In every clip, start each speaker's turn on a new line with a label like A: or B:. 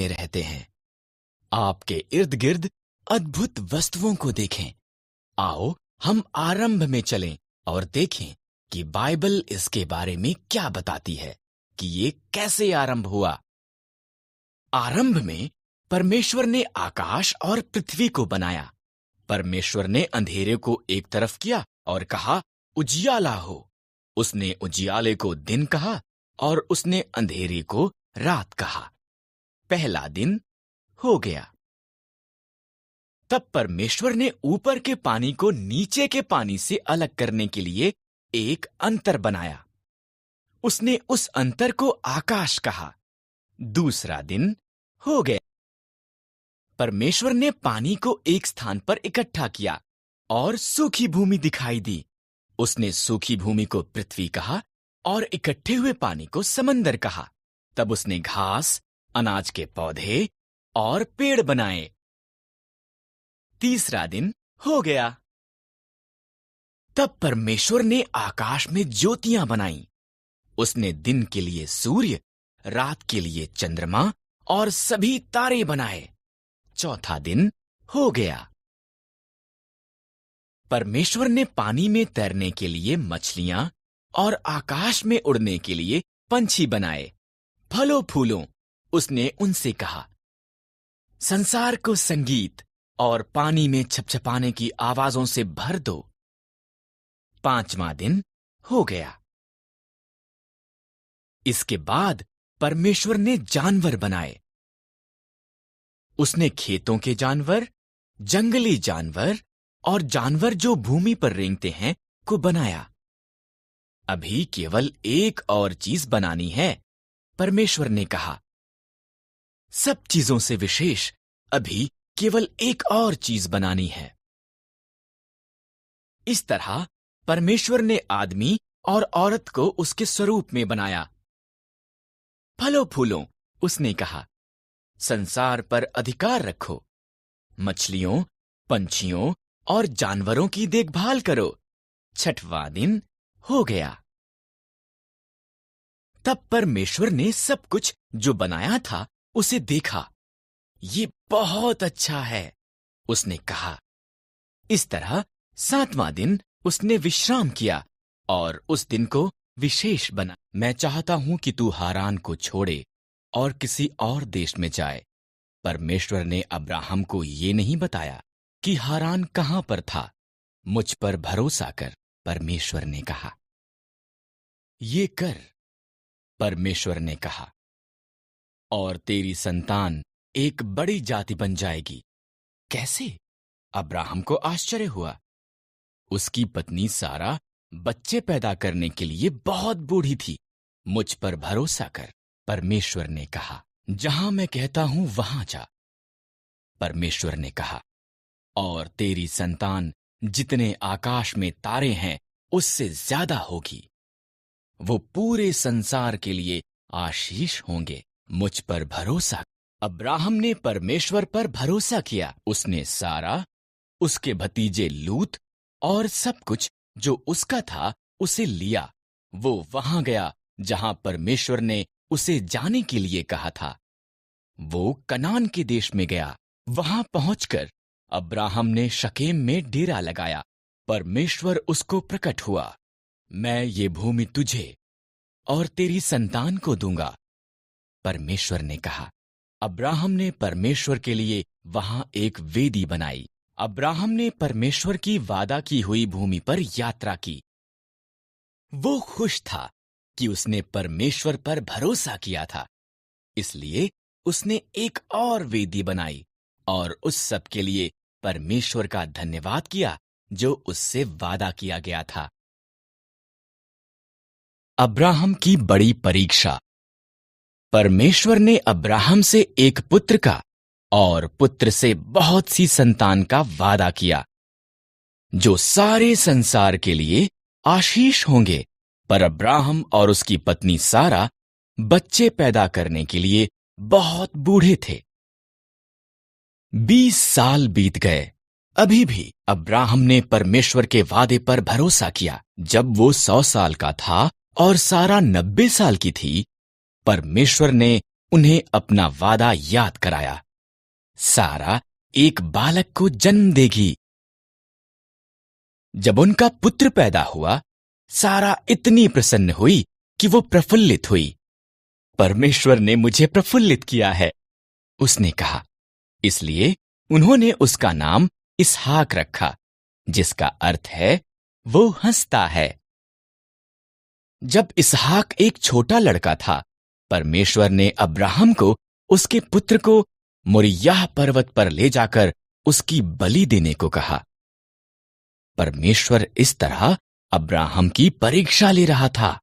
A: में रहते हैं। आपके इर्द गिर्द अद्भुत वस्तुओं को देखें। आओ हम आरंभ में चलें और देखें कि बाइबल इसके बारे में क्या बताती है कि ये कैसे आरंभ हुआ। आरंभ में परमेश्वर ने आकाश और पृथ्वी को बनाया। परमेश्वर ने अंधेरे को एक तरफ किया और कहा, उजियाला हो। उसने उजियाले को दिन कहा और उसने अंधेरे को रात कहा। पहला दिन हो गया। तब परमेश्वर ने ऊपर के पानी को नीचे के पानी से अलग करने के लिए एक अंतर बनाया। उसने उस अंतर को आकाश कहा। दूसरा दिन हो गया। परमेश्वर ने पानी को एक स्थान पर इकट्ठा किया और सूखी भूमि दिखाई दी। उसने सूखी भूमि को पृथ्वी कहा और इकट्ठे हुए पानी को समंदर कहा। तब उसने घास, अनाज के पौधे और पेड़ बनाए। तीसरा दिन हो गया। तब परमेश्वर ने आकाश में ज्योतियां बनाई। उसने दिन के लिए सूर्य, रात के लिए चंद्रमा और सभी तारे बनाए। चौथा दिन हो गया। परमेश्वर ने पानी में तैरने के लिए मछलियां और आकाश में उड़ने के लिए पंछी बनाए। फलों फूलों उसने उनसे कहा, संसार को संगीत और पानी में छपछपाने की आवाजों से भर दो। पांचवां दिन हो गया। इसके बाद परमेश्वर ने जानवर बनाए। उसने खेतों के जानवर, जंगली जानवर और जानवर जो भूमि पर रेंगते हैं को बनाया। अभी केवल एक और चीज बनानी है। परमेश्वर ने कहा, सब चीजों से विशेष अभी केवल एक और चीज बनानी है। इस तरह परमेश्वर ने आदमी और औरत को उसके स्वरूप में बनाया। फलों फूलों उसने कहा, संसार पर अधिकार रखो। मछलियों, पंछियों और जानवरों की देखभाल करो। छठवां दिन हो गया। तब परमेश्वर ने सब कुछ जो बनाया था उसे देखा। ये बहुत अच्छा है, उसने कहा। इस तरह सातवां दिन उसने विश्राम किया और उस दिन को विशेष बना। मैं चाहता हूं कि तू हारान को छोड़े और किसी और देश में जाए। परमेश्वर ने अब्राहम को ये नहीं बताया कि हारान कहां पर था। मुझ पर भरोसा कर, परमेश्वर ने कहा। ये कर, परमेश्वर ने कहा, और तेरी संतान एक बड़ी जाति बन जाएगी। कैसे? अब्राहम को आश्चर्य हुआ। उसकी पत्नी सारा बच्चे पैदा करने के लिए बहुत बूढ़ी थी। मुझ पर भरोसा कर, परमेश्वर ने कहा। जहां मैं कहता हूं वहां जा। परमेश्वर ने कहा, और तेरी संतान जितने आकाश में तारे हैं उससे ज्यादा होगी। वो पूरे संसार के लिए आशीष होंगे। मुझ पर भरोसा। अब्राहम ने परमेश्वर पर भरोसा किया। उसने सारा, उसके भतीजे लूत और सब कुछ जो उसका था उसे लिया। वो वहां गया जहां परमेश्वर ने उसे जाने के लिए कहा था। वो कनान के देश में गया। वहां पहुंचकर अब्राहम ने शकेम में डेरा लगाया। परमेश्वर उसको प्रकट हुआ। मैं ये भूमि तुझे और तेरी संतान को दूंगा, परमेश्वर ने कहा। अब्राहम ने परमेश्वर के लिए वहां एक वेदी बनाई। अब्राहम ने परमेश्वर की वादा की हुई भूमि पर यात्रा की। वो खुश था कि उसने परमेश्वर पर भरोसा किया था। इसलिए उसने एक और वेदी बनाई और उस सब के लिए परमेश्वर का धन्यवाद किया जो उससे वादा किया गया था। अब्राहम की बड़ी परीक्षा। परमेश्वर ने अब्राहम से एक पुत्र का और पुत्र से बहुत सी संतान का वादा किया जो सारे संसार के लिए आशीष होंगे। पर अब्राहम और उसकी पत्नी सारा बच्चे पैदा करने के लिए बहुत बूढ़े थे। 20 साल बीत गए। अभी भी अब्राहम ने परमेश्वर के वादे पर भरोसा किया। जब वो 100 साल का था और सारा 90 साल की थी, परमेश्वर ने उन्हें अपना वादा याद कराया। सारा एक बालक को जन्म देगी। जब उनका पुत्र पैदा हुआ, सारा इतनी प्रसन्न हुई कि वो प्रफुल्लित हुई। परमेश्वर ने मुझे प्रफुल्लित किया है, उसने कहा। इसलिए उन्होंने उसका नाम इसहाक रखा, जिसका अर्थ है वो हंसता है। जब इसहाक एक छोटा लड़का था, परमेश्वर ने अब्राहम को उसके पुत्र को मोरिय्याह पर्वत पर ले जाकर उसकी बलि देने को कहा। परमेश्वर इस तरह अब्राहम की परीक्षा ले रहा था।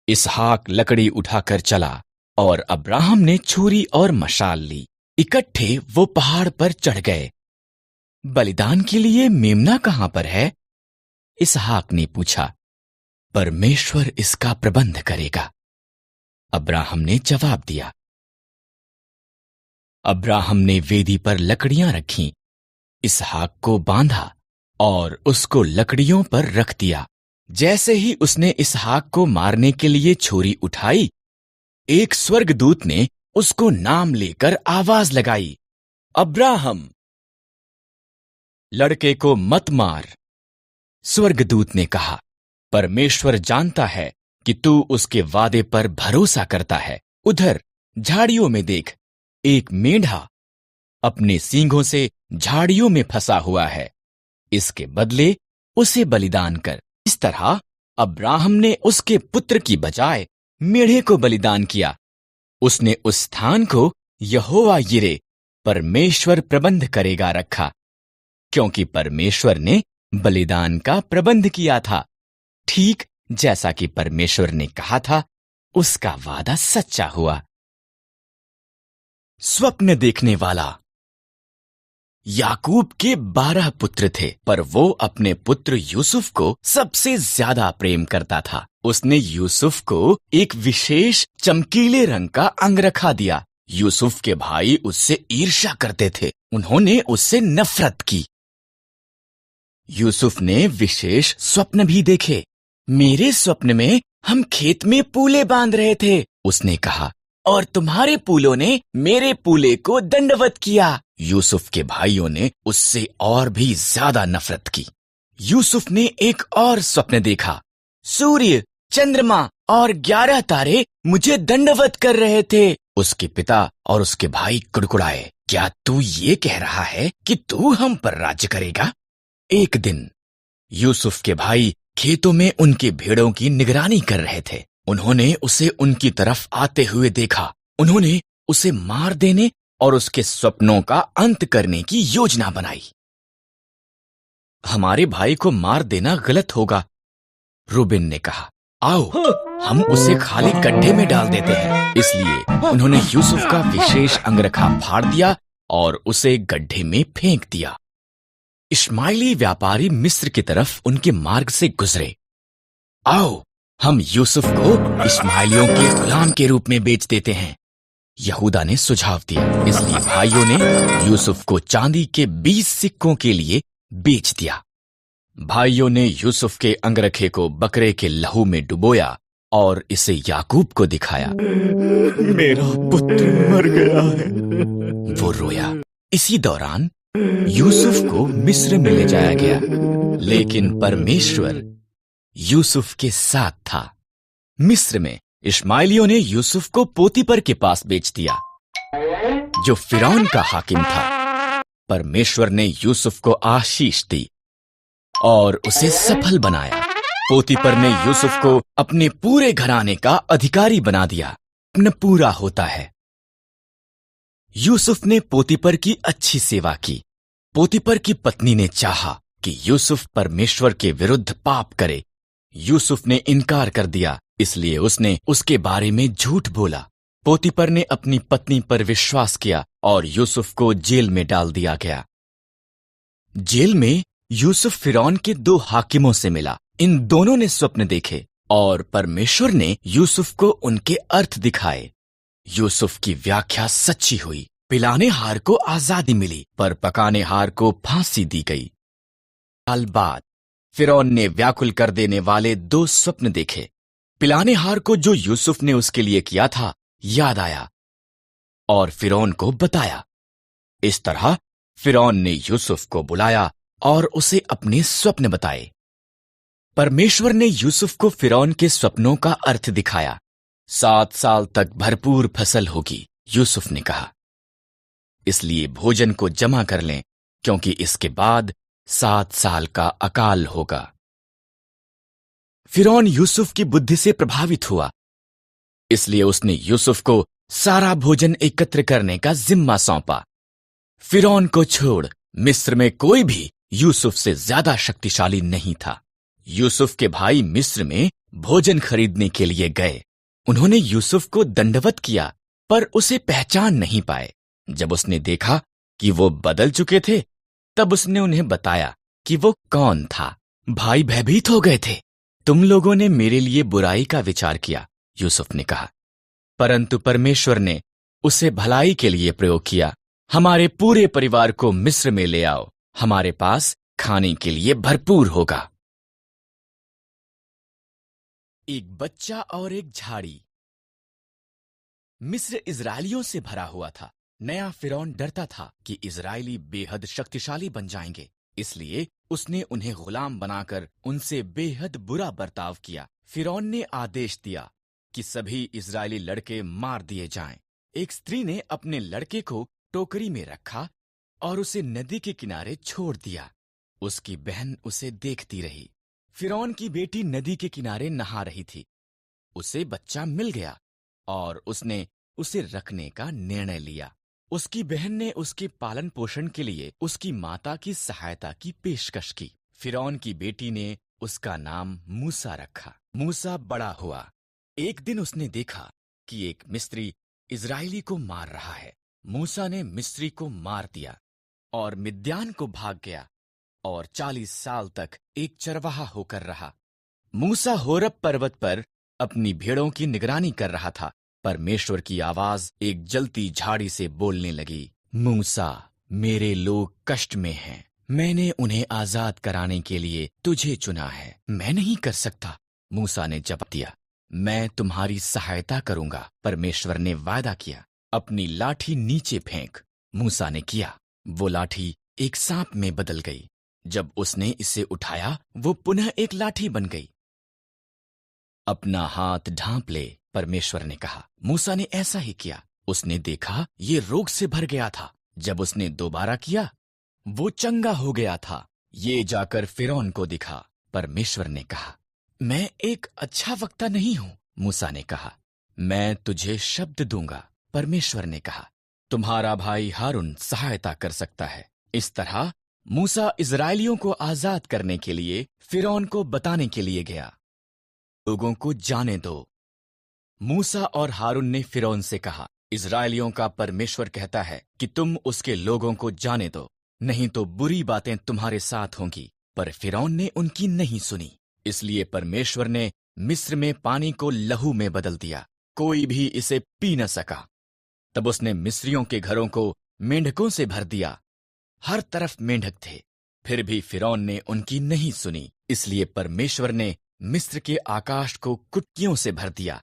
A: इसहाक लकड़ी उठाकर चला और अब्राहम ने छुरी और मशाल ली। इकट्ठे वो पहाड़ पर चढ़ गए। बलिदान के लिए मेमना कहां पर है? इसहाक ने पूछा। परमेश्वर इसका प्रबंध करेगा, अब्राहम ने जवाब दिया। अब्राहम ने वेदी पर लकड़ियां रखीं, इसहाक को बांधा और उसको लकड़ियों पर रख दिया। जैसे ही उसने इसहाक को मारने के लिए छुरी उठाई, एक स्वर्गदूत ने उसको नाम लेकर आवाज लगाई, अब्राहम। लड़के को मत मार। स्वर्गदूत ने कहा, परमेश्वर जानता है कि तू उसके वादे पर भरोसा करता है। उधर झाड़ियों में देख, एक मेंढा अपने सींगों से झाड़ियों में फंसा हुआ है। इसके बदले उसे बलिदान कर। इस तरह अब्राहम ने उसके पुत्र की बजाय मेढ़े को बलिदान किया। उसने उस स्थान को यहोवा यिरे, परमेश्वर प्रबंध करेगा, रखा, क्योंकि परमेश्वर ने बलिदान का प्रबंध किया था। ठीक जैसा कि परमेश्वर ने कहा था, उसका वादा सच्चा हुआ। स्वप्न देखने वाला। याकूब के 12 पुत्र थे, पर वो अपने पुत्र यूसुफ को सबसे ज्यादा प्रेम करता था। उसने यूसुफ को एक विशेष चमकीले रंग का अंगरखा दिया। यूसुफ के भाई उससे ईर्ष्या करते थे, उन्होंने उससे नफरत की। यूसुफ ने विशेष स्वप्न भी देखे। मेरे स्वप्न में हम खेत में पूले बांध रहे थे, उसने कहा, और तुम्हारे पूलों ने मेरे पूले को दंडवत किया। यूसुफ के भाइयों ने उससे और भी ज्यादा नफरत की। यूसुफ ने एक और स्वप्न देखा। सूर्य, चंद्रमा और 11 तारे मुझे दंडवत कर रहे थे। उसके पिता और उसके भाई कुड़कुड़ाए, क्या तू ये कह रहा है कि तू हम पर राज्य करेगा? एक दिन यूसुफ के भाई खेतों में उनके भेड़ों की निगरानी कर रहे थे। उन्होंने उसे उनकी तरफ आते हुए देखा। उन्होंने उसे मार देने और उसके स्वप्नों का अंत करने की योजना बनाई। हमारे भाई को मार देना गलत होगा, रूबेन ने कहा। आओ हम उसे खाली गड्ढे में डाल देते हैं। इसलिए उन्होंने यूसुफ का विशेष अंगरखा फाड़ दिया और उसे गड्ढे में फेंक दिया। इश्माइली व्यापारी मिस्र की तरफ उनके मार्ग से गुजरे। आओ हम यूसुफ को इश्माइलियों के गुलाम के रूप में बेच देते हैं, यहूदा ने सुझाव दिया। इसलिए भाइयों ने यूसुफ को चांदी के 20 सिक्कों के लिए बेच दिया। भाइयों ने यूसुफ के अंगरखे को बकरे के लहू में डुबोया और इसे याकूब को दिखाया। मेरा पुत्र मर गया है, वो रोया। इसी दौरान यूसुफ को मिस्र में ले जाया गया, लेकिन परमेश्वर यूसुफ के साथ था। मिस्र में इश्माइलियों ने यूसुफ को पोतीपर के पास बेच दिया, जो फिरौन का हाकिम था। परमेश्वर ने यूसुफ को आशीष दी और उसे सफल बनाया। पोतीपर ने यूसुफ को अपने पूरे घराने का अधिकारी बना दिया। न पूरा होता है। यूसुफ ने पोतीपर की अच्छी सेवा की। पोतीपर की पत्नी ने चाहा कि यूसुफ परमेश्वर के विरुद्ध पाप करे। यूसुफ ने इनकार कर दिया, इसलिए उसने उसके बारे में झूठ बोला। पोतीपर ने अपनी पत्नी पर विश्वास किया और यूसुफ को जेल में डाल दिया गया। जेल में यूसुफ फिरौन के 2 हाकिमों से मिला। इन दोनों ने स्वप्न देखे और परमेश्वर ने यूसुफ को उनके अर्थ दिखाए। यूसुफ की व्याख्या सच्ची हुई। पिलाने हार को आजादी मिली, पर पकाने हार को फांसी दी गई। साल बाद फिरौन ने व्याकुल कर देने वाले 2 स्वप्न देखे। पिलानेहार को जो यूसुफ ने उसके लिए किया था याद आया और फिरौन को बताया। इस तरह फिरौन ने यूसुफ को बुलाया और उसे अपने स्वप्न बताए। परमेश्वर ने यूसुफ को फिरौन के स्वप्नों का अर्थ दिखाया। 7 साल तक भरपूर फसल होगी, यूसुफ ने कहा। इसलिए भोजन को जमा कर लें, क्योंकि इसके बाद 7 साल का अकाल होगा। फिरौन यूसुफ की बुद्धि से प्रभावित हुआ, इसलिए उसने यूसुफ को सारा भोजन एकत्र करने का जिम्मा सौंपा। फिरौन को छोड़ मिस्र में कोई भी यूसुफ से ज्यादा शक्तिशाली नहीं था। यूसुफ के भाई मिस्र में भोजन खरीदने के लिए गए। उन्होंने यूसुफ को दंडवत किया, पर उसे पहचान नहीं पाए। जब उसने देखा कि वो बदल चुके थे, तब उसने उन्हें बताया कि वो कौन था। भाई भयभीत हो गए थे। तुम लोगों ने मेरे लिए बुराई का विचार किया, यूसुफ ने कहा, परंतु परमेश्वर ने उसे भलाई के लिए प्रयोग किया। हमारे पूरे परिवार को मिस्र में ले आओ, हमारे पास खाने के लिए भरपूर होगा। एक बच्चा और एक झाड़ी। मिस्र इजरायलियों से भरा हुआ था। नया फिरौन डरता था कि इजरायली बेहद शक्तिशाली बन जाएंगे, इसलिए उसने उन्हें गुलाम बनाकर उनसे बेहद बुरा बर्ताव किया। फिरौन ने आदेश दिया कि सभी इजरायली लड़के मार दिए जाएं। एक स्त्री ने अपने लड़के को टोकरी में रखा और उसे नदी के किनारे छोड़ दिया। उसकी बहन उसे देखती रही। फिरौन की बेटी नदी के किनारे नहा रही थी। उसे बच्चा मिल गया और उसने उसे रखने का निर्णय लिया। उसकी बहन ने उसके पालन पोषण के लिए उसकी माता की सहायता की पेशकश की। फिरौन की बेटी ने उसका नाम मूसा रखा। मूसा बड़ा हुआ। एक दिन उसने देखा कि एक मिस्री इजरायली को मार रहा है। मूसा ने मिस्री को मार दिया और मिद्यान को भाग गया और 40 साल तक एक चरवाहा होकर रहा। मूसा होरब पर्वत पर अपनी भेड़ों की निगरानी कर रहा था। परमेश्वर की आवाज एक जलती झाड़ी से बोलने लगी, मूसा, मेरे लोग कष्ट में हैं। मैंने उन्हें आजाद कराने के लिए तुझे चुना है। मैं नहीं कर सकता, मूसा ने जवाब दिया। मैं तुम्हारी सहायता करूंगा, परमेश्वर ने वादा किया। अपनी लाठी नीचे फेंक। मूसा ने किया। वो लाठी एक सांप में बदल गई। जब उसने इसे उठाया, वो पुनः एक लाठी बन गई। अपना हाथ ढांप ले, परमेश्वर ने कहा। मूसा ने ऐसा ही किया। उसने देखा ये रोग से भर गया था। जब उसने दोबारा किया, वो चंगा हो गया था। ये जाकर फिरौन को दिखा। परमेश्वर ने कहा, मैं एक अच्छा वक्ता नहीं हूं। मूसा ने कहा, मैं तुझे शब्द दूंगा। परमेश्वर ने कहा, तुम्हारा भाई हारून सहायता कर सकता है। इस तरह मूसा इजरायलियों को आजाद करने के लिए फिरौन को बताने के लिए गया। लोगों को जाने दो। मूसा और हारून ने फिरौन से कहा, इजरायलियों का परमेश्वर कहता है कि तुम उसके लोगों को जाने दो, नहीं तो बुरी बातें तुम्हारे साथ होंगी। पर फिरौन ने उनकी नहीं सुनी। इसलिए परमेश्वर ने मिस्र में पानी को लहू में बदल दिया। कोई भी इसे पी न सका। तब उसने मिस्रियों के घरों को मेंढकों से भर दिया। हर तरफ मेंढक थे। फिर भी फिरौन ने उनकी नहीं सुनी। इसलिए परमेश्वर ने मिस्र के आकाश को कुटकियों से भर दिया।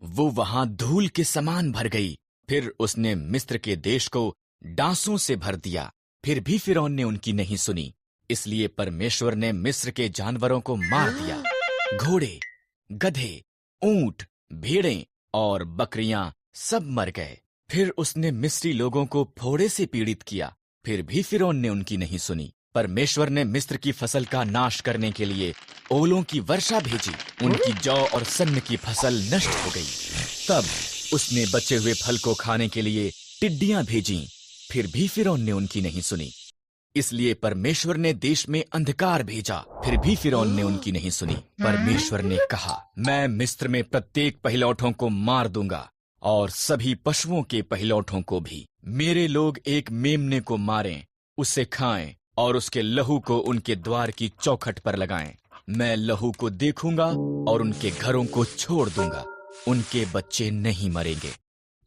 A: वो वहां धूल के समान भर गई। फिर उसने मिस्र के देश को डांसों से भर दिया। फिर भी फिरौन ने उनकी नहीं सुनी। इसलिए परमेश्वर ने मिस्र के जानवरों को मार दिया। घोड़े, गधे, ऊंट, भेड़ें और बकरियां सब मर गए। फिर उसने मिस्री लोगों को फोड़े से पीड़ित किया। फिर भी फिरौन ने उनकी नहीं सुनी। परमेश्वर ने मिस्र की फसल का नाश करने के लिए ओलों की वर्षा भेजी। उनकी जौ और सन्न की फसल नष्ट हो गई। तब उसने बचे हुए फल को खाने के लिए टिड्डियां भेजीं। फिर भी फिरौन ने उनकी नहीं सुनी। इसलिए परमेश्वर ने देश में अंधकार भेजा। फिर भी फिरौन ने उनकी नहीं सुनी। परमेश्वर ने कहा, मैं मिस्र में प्रत्येक पहिलौठों को मार दूंगा और सभी पशुओं के पहिलौठों को भी। मेरे लोग एक मेमने को मारें, उसे खाएं और उसके लहू को उनके द्वार की चौखट पर लगाएं। मैं लहू को देखूंगा और उनके घरों को छोड़ दूंगा। उनके बच्चे नहीं मरेंगे।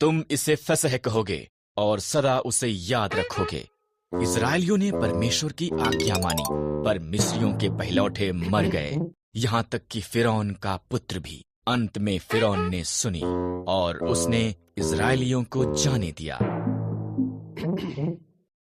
A: तुम इसे फसह कहोगे और सदा उसे याद रखोगे। इस्राएलियों ने परमेश्वर की आज्ञा मानी, पर मिस्रियों के पहिलौठे मर गए, यहाँ तक कि फिरौन का पुत्र भी। अंत में फिरौन ने सुनी और उसने इस्राएलियों को जाने दिया।